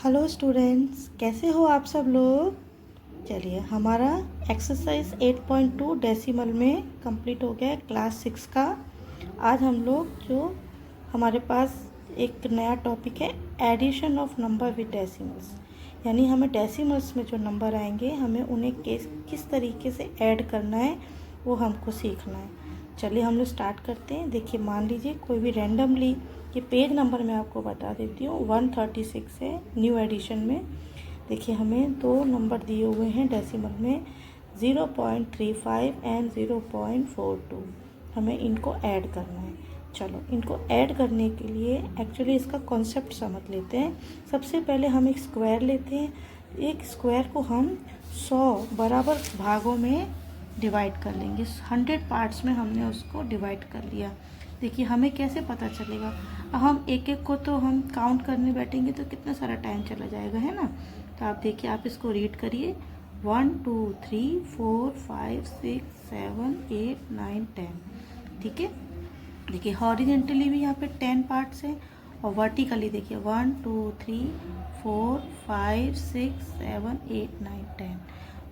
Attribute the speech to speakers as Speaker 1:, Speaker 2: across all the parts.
Speaker 1: Hello students, कैसे हो आप सब लोग। चलिए, हमारा एक्सरसाइज 8.2 डेसिमल में कंप्लीट हो गया है, क्लास 6 का। आज हम लोग जो हमारे पास एक नया टॉपिक है, addition of number with decimals, यानी हमें डेसिमल्स में जो नंबर आएंगे हमें उन्हें किस तरीके से ऐड करना है वो हमको सीखना है। चलिए हम लोग स्टार्ट करते हैं। देखिए, मान लीजिए कोई भी रैंडमली, ये पेज नंबर मैं आपको बता देती हूँ, 136 है न्यू एडिशन में। देखिए, हमें दो नंबर दिए हुए हैं डेसिमल में, 0.35 एंड 0.42। हमें इनको ऐड करना है। चलो, इनको ऐड करने के लिए एक्चुअली इसका कॉन्सेप्ट समझ लेते हैं। सबसे पहले हम एक स्क्वायर लेते हैं। एक स्क्वायर को हम 100 बराबर भागों में डिवाइड कर लेंगे। 100 पार्ट्स में हमने उसको डिवाइड कर लिया। देखिए, हमें कैसे पता चलेगा। अब हम एक एक को तो हम काउंट करने बैठेंगे तो कितना सारा टाइम चला जाएगा, है ना। तो आप देखिए, आप इसको रीड करिए, 1 2 3 4 5 6 7 8 9 10। ठीक है। देखिए, हॉरिजेंटली भी यहाँ पे 10 पार्ट्स हैं और वर्टिकली देखिए 1 2 3 4 5 6 7 8 9 10।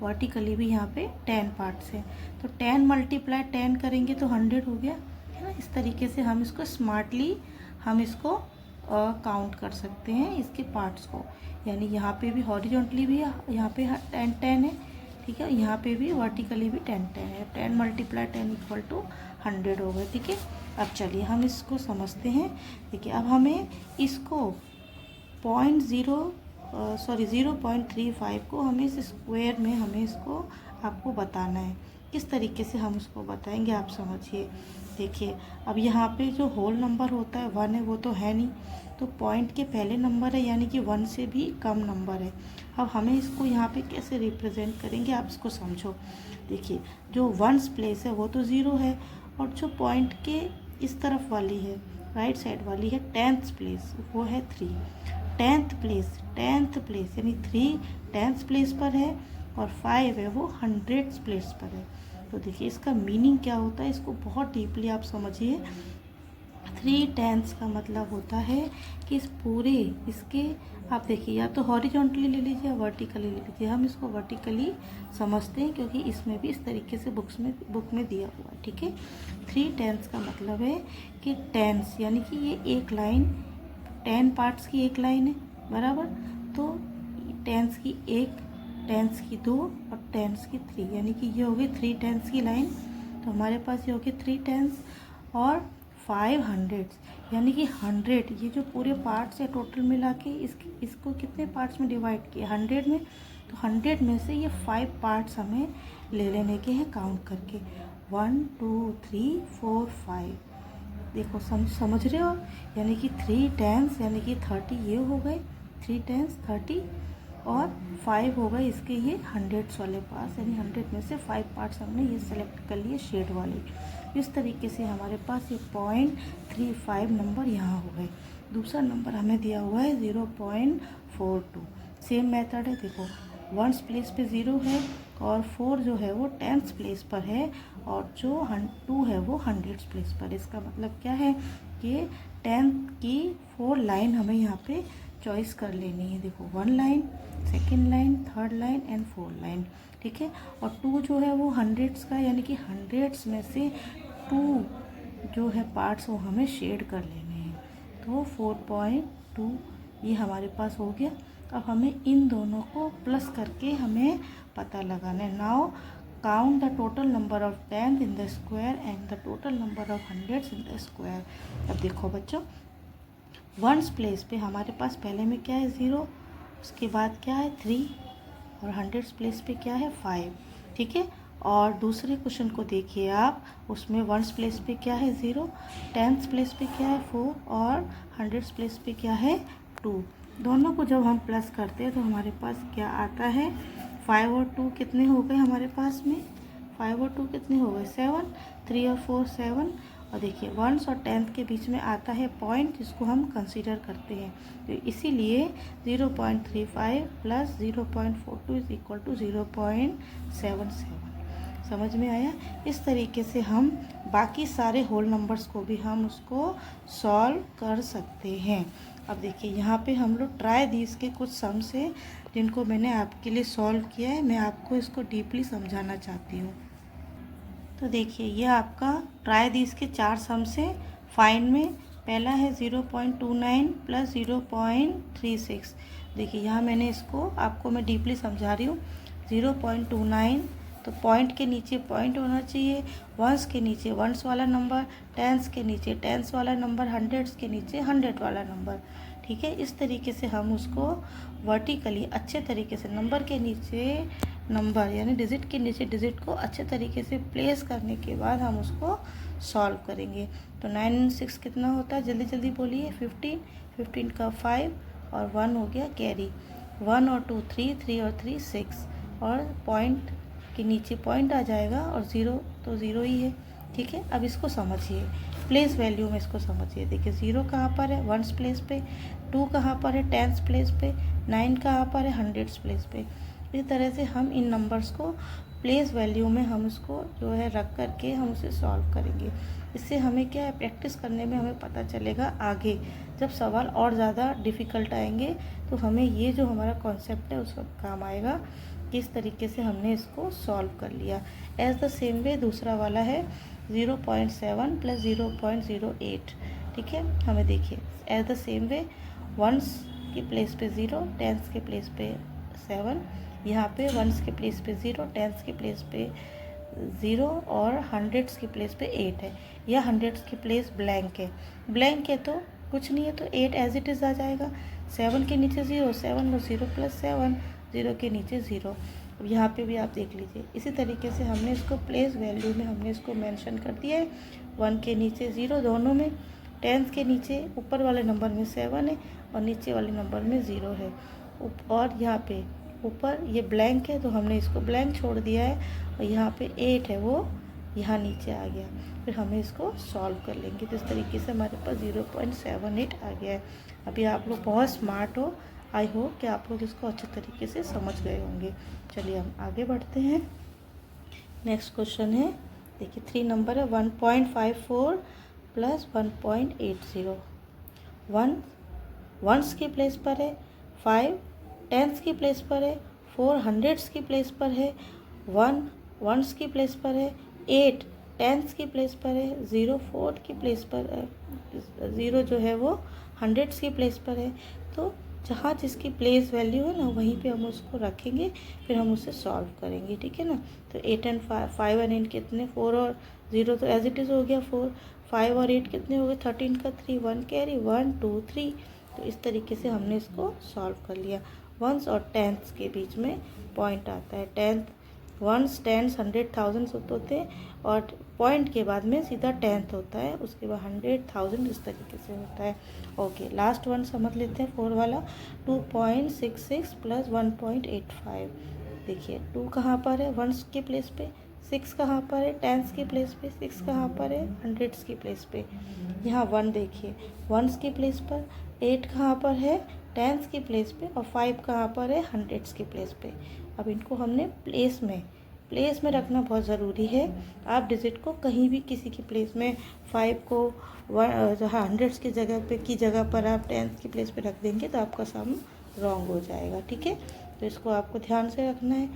Speaker 1: वर्टिकली भी यहाँ पे 10 पार्ट्स हैं। तो 10 मल्टीप्लाई 10 करेंगे तो 100 हो गया, है ना। इस तरीके से हम इसको स्मार्टली हम इसको काउंट कर सकते हैं, इसके पार्ट्स को। यानी यहाँ पे भी हॉरिजॉन्टली भी यहाँ पे 10 10 है, ठीक है। यहाँ पे भी वर्टिकली भी 10 10 है। 10 मल्टीप्लाई 10 इक्वल टू 100 हो गए, ठीक है। अब चलिए हम इसको समझते हैं। देखिए, अब हमें इसको 0.35 को हमें इस स्क्वायर में हमें इसको आपको बताना है। किस तरीके से हम उसको बताएंगे आप समझिए। देखिए, अब यहाँ पे जो होल नंबर होता है 1 है, वो तो है नहीं, तो पॉइंट के पहले नंबर है, यानी कि 1 से भी कम नंबर है। अब हमें इसको यहाँ पे कैसे रिप्रेजेंट करेंगे, आप इसको समझो। देखिए, जो वंस प्लेस है वो तो 0 है, और जो पॉइंट के इस तरफ वाली है, राइट साइड वाली है, 10th प्लेस, वो है 3। 10th प्लेस यानी 3 10th प्लेस पर है, और 5 है वो 100th प्लेस पर है। तो देखिए, इसका मीनिंग क्या होता है, इसको बहुत डीपली आप समझिए। 3/10 का मतलब होता है कि इस पूरे इसके, आप देखिए, या तो हॉरिजॉन्टली ले लीजिए या वर्टिकली ले लीजिए। हम इसको वर्टिकली समझते हैं क्योंकि इसमें भी इस तरीके से बुक में दिया हुआ है, ठीक है। 3/10 का मतलब है कि 10 यानी कि ये एक लाइन, 10 पार्ट्स की एक लाइन है, बराबर। तो 10 की एक, 10 की 2 और 10 की 3, यानी कि ये हो गई 3/10 की लाइन। तो हमारे पास ये हो गई 3/10 और 500, यानी कि 100। ये जो पूरे पार्ट्स है टोटल मिला के इसको कितने पार्ट्स में डिवाइड किया, 100 में। तो 100 में से ये 5 पार्ट्स हमें ले लेने के हैं काउंट करके, 1 2 3 4 5। देखो, समझ रहे हो। यानी कि 3/10 यानी कि 30 ये हो गए, 3/10 30, और 5 हो गए इसके ये 100 वाले पास, यानी 100 में से 5 पार्ट्स हमने ये सेलेक्ट कर लिए शेड वाले। इस तरीके से हमारे पास ये 0.35 नंबर यहाँ हो गए। दूसरा नंबर हमें दिया हुआ है 0.42। सेम मेथड है। देखो, 1 प्लेस पे 0 है, और 4 जो है वो 10th प्लेस पर है, और जो 2 है वो 100th प्लेस पर। इसका मतलब क्या है कि 10th की 4 लाइन हमें यहाँ पे चॉइस कर लेनी है। देखो, 1 line, 2nd line, 3rd line and 4th line, ठीक है। और 2 जो है वो 100s का, यानी कि 100s में से 2 जो है पार्ट्स वो हमें शेड कर लेने हैं। तो 4.2 ये हमारे पास हो गया। अब हमें इन दोनों को प्लस करके हमें पता लगाना है। Now count the total number of 10 in the square and the total number of 100 in the square. अब देखो बच्चों, 1 प्लेस पे हमारे पास पहले में क्या है, 0, उसके बाद क्या है 3, और 100 प्लेस पे क्या है 5, ठीक है। और दूसरे क्वेश्चन को देखिए आप, उसमें 1 प्लेस पे क्या है 0, 10th प्लेस पे क्या है 4, और 100 प्लेस पे क्या है 2। दोनों को जब हम प्लस करते हैं तो हमारे पास क्या आता है, 5 और 2 कितने हो गए हमारे पास में, 5 और 2 कितने हो गए 7, 3 और 4 7। और देखिए, 1 और 10 के बीच में आता है पॉइंट, जिसको हम कंसीडर करते हैं। तो इसीलिए 0.35 प्लस 0.42 इज इक्वल टू 0.77। समझ में आया? इस तरीके से हम बाकी सारे होल नंबर्स को भी हम उसको सॉल्व कर सकते हैं। अब देखिए यहाँ पे हम लोग ट्राई दीज के कुछ सम्स हैं जिनको मैंने आपके लिए सॉल्व किया है। मैं आपको इसको डीपली समझाना चाहती हूँ। तो देखिए ये आपका ट्राई दीज के 4 सम्स हैं। फाइंड में पहला है 0.29 प्लस 0.36। देखिए यहाँ मैंने इसको आपको मैं डीपली समझा रही हूँ। 0.29 तो पॉइंट के नीचे पॉइंट होना चाहिए, वंस के नीचे वंस वाला नंबर, टेंस के नीचे टेंस वाला नंबर, हंड्रेड्स के नीचे 100 वाला नंबर। ठीक है, इस तरीके से हम उसको वर्टिकली अच्छे तरीके से नंबर के नीचे नंबर यानी डिजिट के नीचे डिजिट को अच्छे तरीके से प्लेस करने के बाद हम उसको सॉल्व करेंगे। तो 9 6 कितना होता है, जल्दी जल्दी बोलिए। 15, 15 का 5 और 1 हो गया कैरी। 1 और 2 3, 3 और 3 6 और पॉइंट के नीचे पॉइंट आ जाएगा और 0 तो 0 ही है। ठीक है, अब इसको समझिए, प्लेस वैल्यू में इसको समझिए। देखिए 0 कहाँ पर है, वंस प्लेस पे, 2 कहाँ पर है, टेंस प्लेस पे, 9 कहाँ पर है, हंड्रेड्स प्लेस पे। इस तरह से हम इन नंबर्स को प्लेस वैल्यू में हम उसको जो है रख करके हम उसे सॉल्व करेंगे। इससे हमें क्या है, प्रैक्टिस करने में हमें पता चलेगा आगे जब सवाल और ज़्यादा डिफ़िकल्ट आएंगे तो हमें ये जो हमारा कॉन्सेप्ट है उसका काम आएगा। किस तरीके से हमने इसको सॉल्व कर लिया। एज द सेम वे दूसरा वाला है 0.7 प्लस 0.08। ठीक है, हमें देखिए as the same way ones की प्लेस पे 0, टेंस के प्लेस पे 7, यहाँ पे वंस के प्लेस पे 0, टेंस के प्लेस पे 0 और हंड्रेड्स की प्लेस पे 8 है, या हंड्रेड्स की प्लेस ब्लैंक है। ब्लैंक है तो कुछ नहीं है तो 8 एज इट इज़ आ जाएगा। 7 के नीचे 0, 7 और 0 प्लस 7, 0 के नीचे 0। अब यहाँ पे भी आप देख लीजिए इसी तरीके से हमने इसको प्लेस वैल्यू में हमने इसको मेंशन कर दिया है। 1 के नीचे 0 दोनों में, टेंस के नीचे ऊपर वाले नंबर में 7 है और नीचे वाले नंबर में 0 है। और यहाँ पे ऊपर ये ब्लैंक है तो हमने इसको ब्लैंक छोड़ दिया है, और यहाँ पे 8 है वो यहाँ नीचे आ गया। फिर हमें इसको सॉल्व कर लेंगे। तो इस तरीके से हमारे पास 0.78 आ गया है। अभी आप लोग बहुत स्मार्ट हो, आई होप कि आप लोग इसको अच्छे तरीके से समझ गए होंगे। चलिए हम आगे बढ़ते हैं। नेक्स्ट क्वेश्चन है, देखिए 3 नंबर है 1.54 प्लस 1.80। 1 वंस की प्लेस पर है, 5 टेंस की प्लेस पर है, 4 हंड्रेड्स की प्लेस पर है, 1 वंस की प्लेस पर है, 8 टेंस की प्लेस पर है, 0 4 की प्लेस पर है, 0 जो है वो हंड्रेड्स की प्लेस पर है। तो जहाँ जिसकी प्लेस वैल्यू है ना वहीं पे हम उसको रखेंगे, फिर हम उसे सॉल्व करेंगे। ठीक है ना, तो 8 एंड 5 एंड 8 कितने, 4 और 0 तो एज इट इज़ हो गया 4, 5 और 8 कितने हो गए, 13 का 3, 1 कैरी, 1 2 3। तो इस तरीके से हमने इसको सॉल्व कर लिया। वंस और टेंस के बीच में पॉइंट आता है। टेंथ वंस टेंस 100,000 होते हैं और पॉइंट के बाद में सीधा टेंथ होता है, उसके बाद 100,000 इस तरीके से होता है। ओके, लास्ट वन समझ लेते हैं 4 वाला 2.66 प्लस 1.85। देखिए 2 कहाँ पर है, वंस के प्लेस पे, 6 कहाँ पर है, टेंस की प्लेस पे, 6 कहाँ पर है, हंड्रेड्स की प्लेस पे। यहाँ 1 देखिए वंस की प्लेस पर, 8 कहाँ पर है, टेंस की प्लेस पे, और 5 कहाँ पर है, हंड्रेड्स की प्लेस पे। अब इनको हमने प्लेस में रखना बहुत ज़रूरी है। आप डिजिट को कहीं भी किसी की प्लेस में 5 को हंड्रेड्स की जगह पर आप टेंस की प्लेस पे रख देंगे तो आपका सम रॉन्ग हो जाएगा। ठीक है, तो इसको आपको ध्यान से रखना है।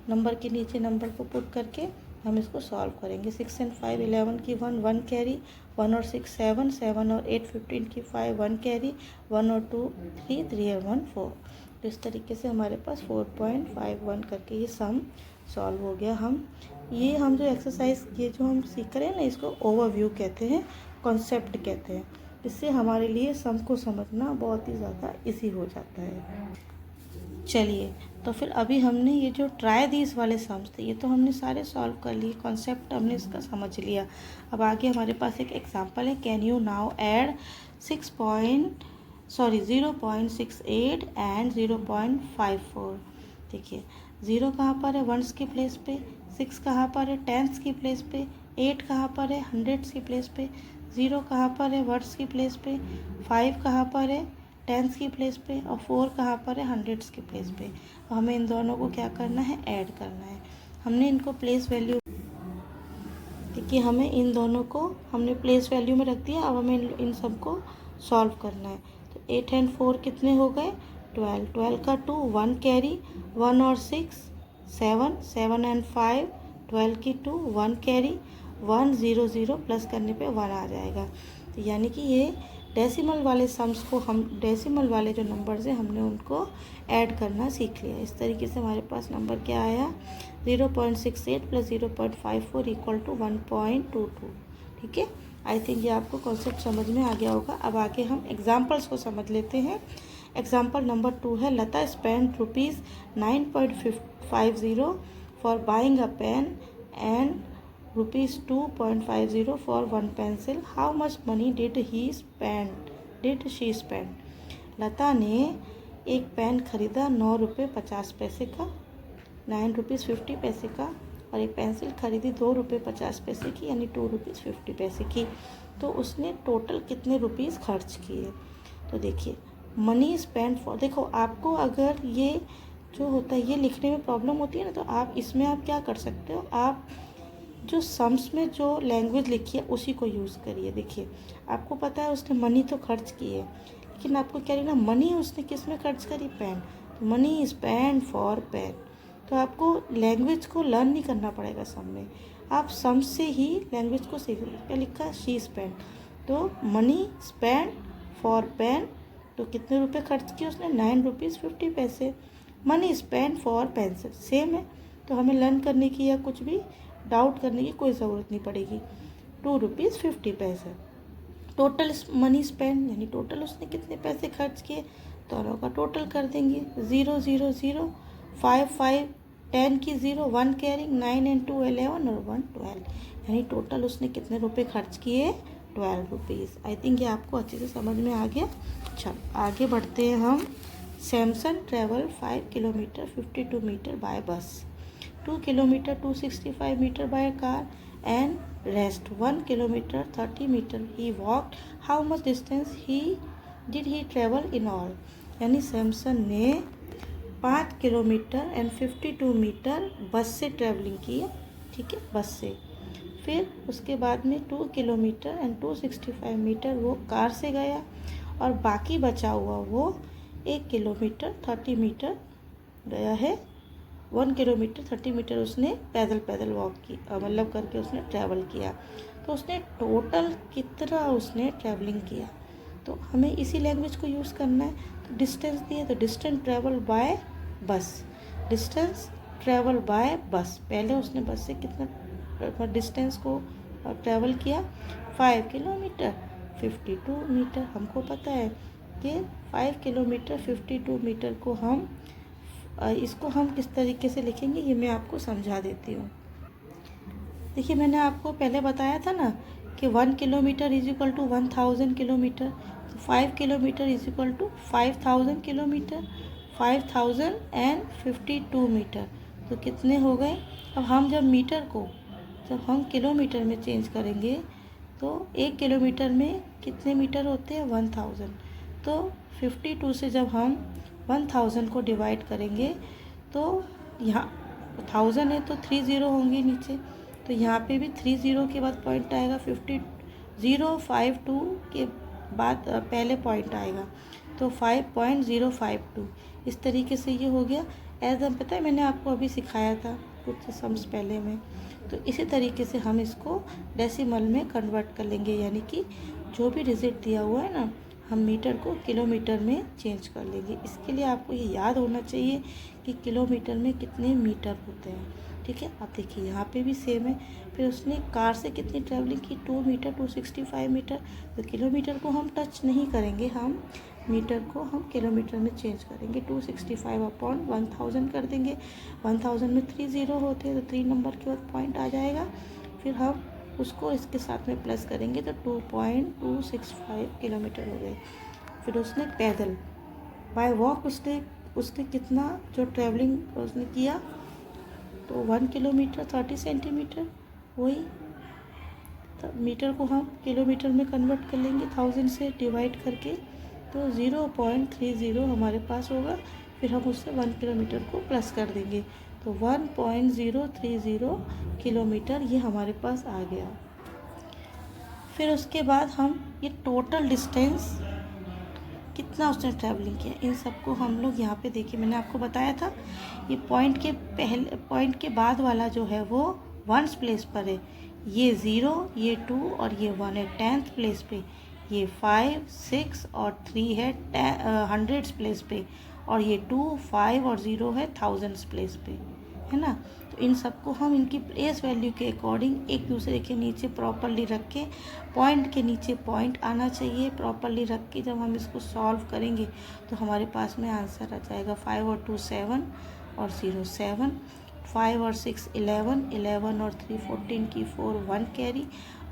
Speaker 1: नंबर के नीचे नंबर को पुट करके हम इसको सॉल्व करेंगे। 6 एंड 5 11 की 1 कैरी, 1 और 6 7, 7 और 8 15 की 5 1 कैरी, 1 और 2 3, 3 और 1 4। तो इस तरीके से हमारे पास 4.51 करके ये सम सॉल्व हो गया। हम जो एक्सरसाइज ये जो हम सीख रहे हैं ना, इसको ओवरव्यू कहते हैं, कॉन्सेप्ट कहते हैं। इससे हमारे लिए सम को समझना बहुत ही ज़्यादा इजी हो जाता है। चलिए, तो फिर अभी हमने ये जो ट्राई दीज वाले सम्स थे ये तो हमने सारे सॉल्व कर लिए, कॉन्सेप्ट हमने इसका समझ लिया। अब आगे हमारे पास एक एग्जांपल है, can you now add 0.68 and 0.54। देखिए 0 कहाँ पर है, वंस की प्लेस पे, 6 कहाँ पर है, टेंस की प्लेस पे, 8 कहाँ पर है, हंड्रेड्स की प्लेस पे, 0 कहाँ पर है, वर्ड्स की प्लेस पे, 5 कहाँ पर है, टेंस की प्लेस पे, और 4 कहाँ पर है, हंड्रेड्स की प्लेस पे। हमें इन दोनों को क्या करना है, ऐड करना है। हमने इनको प्लेस वैल्यू कि हमें इन दोनों को हमने प्लेस वैल्यू में रख दिया। अब हमें इन सबको सॉल्व करना है। तो 8 एंड 4 कितने हो गए? 12। 12 का 2, 1 कैरी, 1 और 6 7, 7 एंड 5 12 की 2, 1 कैरी, 1 0 0 प्लस करने पे 1 आ जाएगा। तो यानी कि ये डेसिमल वाले सम्स को हम डेसिमल वाले जो नंबर्स हैं हमने उनको ऐड करना सीख लिया। इस तरीके से हमारे पास नंबर क्या आया? 0.68 प्लस 0.54 इक्वल टू 1.22। ठीक है, आई थिंक ये आपको कॉन्सेप्ट समझ में आ गया होगा। अब आगे हम एग्जाम्पल्स को समझ लेते हैं। एग्जाम्पल नंबर 2 है, Lata spend ₹9.50 for buying a pen and ₹2.50 for one pencil. How much money did she spend? Lata ने एक पेन खरीदा ₹9.50 का, ₹9.50 का, और एक पेंसिल खरीदी ₹2.50 की, यानी ₹2.50 की। तो उसने टोटल कितने रुपीस खर्च किए? तो देखिए, मनी स्पेंड फॉर, देखो आपको अगर ये जो होता है ये लिखने में प्रॉब्लम होती है ना, तो आप इसमें आप क्या कर सकते हो, आप जो सम्स में जो लैंग्वेज लिखी है उसी को यूज़ करिए। देखिए, आपको पता है उसने मनी तो खर्च की है, लेकिन आपको क्या लिखना, मनी उसने किस में खर्च करी? पेन। तो मनी स्पेंड फॉर पेन। तो आपको लैंग्वेज को लर्न नहीं करना पड़ेगा सम में, आप सम से ही लैंग्वेज को सीख। क्या लिखा? She spend. तो मनी स्पेंड फॉर पेन, तो कितने रुपए खर्च किए उसने? ₹9.50। Money spend for pencil, same है। तो हमें लर्न करने की या कुछ भी डाउट करने की कोई ज़रूरत नहीं पड़ेगी। ₹2.50। टोटल मनी स्पेंड, यानी टोटल उसने कितने पैसे खर्च किए, दोनों का टोटल कर देंगे। 0 0 0, 5 5, 10 की 0, 1 कैरिंग, 9 एंड 2 11 और 1 12, यानी टोटल उसने कितने रुपए खर्च किए? ₹12। आई थिंक ये आपको अच्छे से समझ में आ गया। चलो आगे बढ़ते हैं हम। Samson travel 5 kilometre 52 metre by bus, 2 kilometre 265 metre by car and rest 1 kilometre 30 metre he walked. How much distance did he travel in all? यानी सैमसन ने 5 किलोमीटर एंड 52 मीटर बस से ट्रैवलिंग की है। ठीक है, बस से। फिर उसके बाद में 2 किलोमीटर एंड 265 मीटर वो कार से गया, और बाकी बचा हुआ वो 1 किलोमीटर 30 मीटर गया है। 1 किलोमीटर 30 मीटर उसने पैदल वॉक की, मतलब करके उसने ट्रैवल किया। तो उसने टोटल कितना उसने ट्रैवलिंग किया, तो हमें इसी लैंग्वेज को यूज़ करना है। तो डिस्टेंस दिए, तो डिस्टेंस ट्रैवल बाय बस, डिस्टेंस ट्रैवल बाय बस, पहले उसने बस से कितना डिस्टेंस को ट्रैवल किया? 5 किलोमीटर 52 मीटर। हमको पता है कि 5 किलोमीटर 52 मीटर को हम इसको हम किस तरीके से लिखेंगे, ये मैं आपको समझा देती हूँ। देखिए, मैंने आपको पहले बताया था ना कि 1 kilometre is equal to 1000 kilometre, तो 5 kilometre is equal to 5000 kilometre, 5052 metre. तो कितने हो गए? अब हम जब हम किलोमीटर में चेंज करेंगे, तो 1 किलोमीटर में कितने मीटर होते हैं? 1000। तो 52 से जब हम 1000 को डिवाइड करेंगे, तो यहाँ 1000 है तो 3 ज़ीरो होंगे नीचे, तो यहाँ पे भी 3 ज़ीरो के बाद पॉइंट आएगा, 5052 के बाद पहले पॉइंट आएगा, तो 5.052। इस तरीके से ये हो गया। एज हम पता है मैंने आपको अभी सिखाया था कुछ सम्स पहले में, तो इसी तरीके से हम इसको डेसिमल में कन्वर्ट कर लेंगे, यानी कि जो भी डिजिट दिया हुआ है ना, हम मीटर को किलोमीटर में चेंज कर लेंगे। इसके लिए आपको ये याद होना चाहिए कि किलोमीटर में कितने मीटर होते हैं। ठीक है, आप देखिए यहाँ पे भी सेम है। फिर उसने कार से कितनी ट्रैवलिंग की? 2 मीटर 265 मीटर। तो किलोमीटर को हम टच नहीं करेंगे, हम मीटर को हम किलोमीटर में चेंज करेंगे। 265/1000 कर देंगे। 1000 में 3 ज़ीरो होते हैं, तो 3 नंबर के बाद पॉइंट आ जाएगा। फिर हम उसको इसके साथ में प्लस करेंगे, तो 2.265 किलोमीटर हो गए। फिर उसने पैदल बाय वॉक उसने कितना जो ट्रैवलिंग उसने किया, तो 1 किलोमीटर 30 सेंटीमीटर, वही तो मीटर को हम किलोमीटर में कन्वर्ट कर लेंगे 1000 से डिवाइड करके, तो 0.30 हमारे पास होगा। फिर हम उससे 1 किलोमीटर को प्लस कर देंगे, तो 1.030 किलोमीटर ये हमारे पास आ गया। फिर उसके बाद हम ये टोटल डिस्टेंस कितना उसने ट्रैवलिंग किया इन सबको हम लोग यहाँ पे देखिए, मैंने आपको बताया था ये पॉइंट के बाद वाला जो है वो वंस प्लेस पर है, ये 0, ये 2 और ये 1 है 10th प्लेस पे, ये 5, 6 और 3 है 100th प्लेस पे, और ये 2, 5 और 0 है 1000th प्लेस पे, है ना। तो इन सबको हम इनकी प्लेस वैल्यू के अकॉर्डिंग एक दूसरे के नीचे प्रॉपरली रख के, पॉइंट के नीचे पॉइंट आना चाहिए, प्रॉपरली रख के जब हम इसको सॉल्व करेंगे तो हमारे पास में आंसर आ जाएगा 5 और 2 7 और 0 7, 5 और 6 11, 11 और 3 14 की 4 1 कैरी,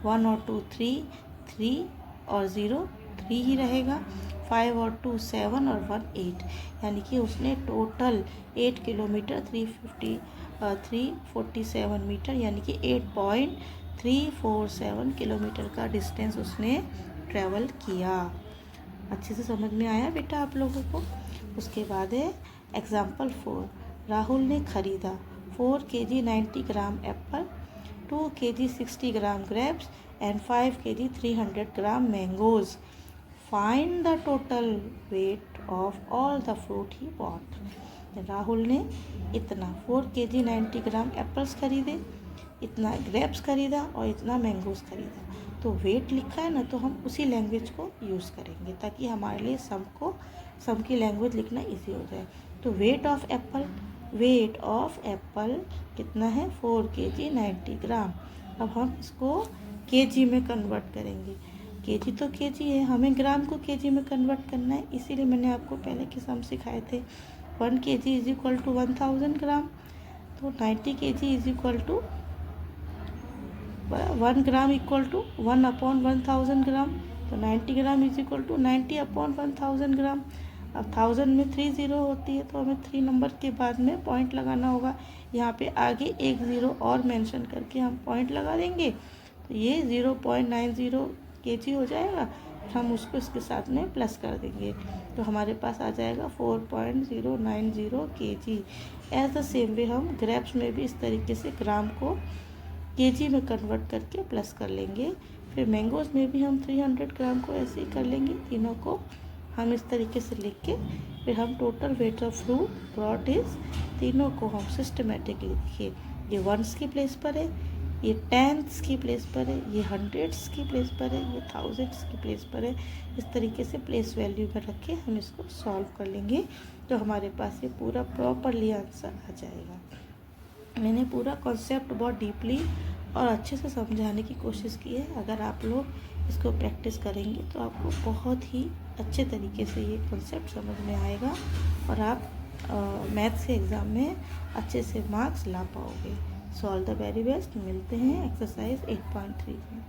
Speaker 1: 1 और 2 3 3 और 0 3 ही रहेगा, 5 और 2 7 और 1 8, यानी कि उसने टोटल 8 किलोमीटर 347 मीटर यानी कि 8.347 किलोमीटर का डिस्टेंस उसने ट्रैवल किया। अच्छे से समझ में आया बेटा आप लोगों को। उसके बाद है एग्जाम्पल 4, राहुल ने खरीदा 4 kg 90 gram Apple, 2 kg 60 gram grapes and 5 kg 300 gram mangoes. Find the total weight of all the fruit he bought. Rahul ने इतना 4 kg 90 ग्राम एप्पल्स खरीदे, इतना ग्रेप्स खरीदा और इतना मैंगोज़ खरीदा। तो वेट लिखा है ना, तो हम उसी लैंग्वेज को यूज़ करेंगे ताकि हमारे लिए सम की लैंग्वेज लिखना इजी हो जाए। तो वेट ऑफ एप्पल कितना है 4 kg 90 ग्राम। अब हम इसको केजी में कन्वर्ट करेंगे। केजी तो केजी है, हमें ग्राम को केजी में कन्वर्ट करना है, इसीलिए मैंने आपको पहले के सम सिखाए थे। 1 kg is equal to 1000 gram, तो 90 kg is equal to 1 gram equal to 1/1000 gram, तो 90 gram is equal to 90/1000 gram. अब 1000 में 3 0 होती है, तो हमें 3 नंबर के बाद में पॉइंट लगाना होगा। यहाँ पे आगे एक 0 और मेंशन करके हम पॉइंट लगा देंगे, तो ये 0.90 kg हो जाएगा। हम उसको इसके साथ में प्लस कर देंगे, तो हमारे पास आ जाएगा 4.090 kg। As the same way हम ग्रेप्स में भी इस तरीके से ग्राम को केजी में कन्वर्ट करके प्लस कर लेंगे। फिर मैंगोज़ में भी हम 300 ग्राम को ऐसे ही कर लेंगे, तीनों को हम इस तरीके से लिख के फिर हम total weight of fruit brought is, तीनों को हम सिस्टमेटिकली देखिए, ये वंस की प्लेस पर है, ये टेंथ्स की प्लेस पर है, ये हंड्रेड्स की प्लेस पर है, ये थाउजेंड्स की प्लेस पर है। इस तरीके से प्लेस वैल्यू में रख के हम इसको सॉल्व कर लेंगे, तो हमारे पास ये पूरा प्रॉपरली आंसर आ जाएगा। मैंने पूरा कॉन्सेप्ट बहुत डीपली और अच्छे से समझाने की कोशिश की है। अगर आप लोग इसको प्रैक्टिस करेंगे तो आपको बहुत ही अच्छे तरीके से ये कॉन्सेप्ट समझ में आएगा और आप मैथ्स के एग्ज़ाम में अच्छे से मार्क्स ला पाओगे। So all the very best. मिलते हैं एक्सरसाइज 8.3 में।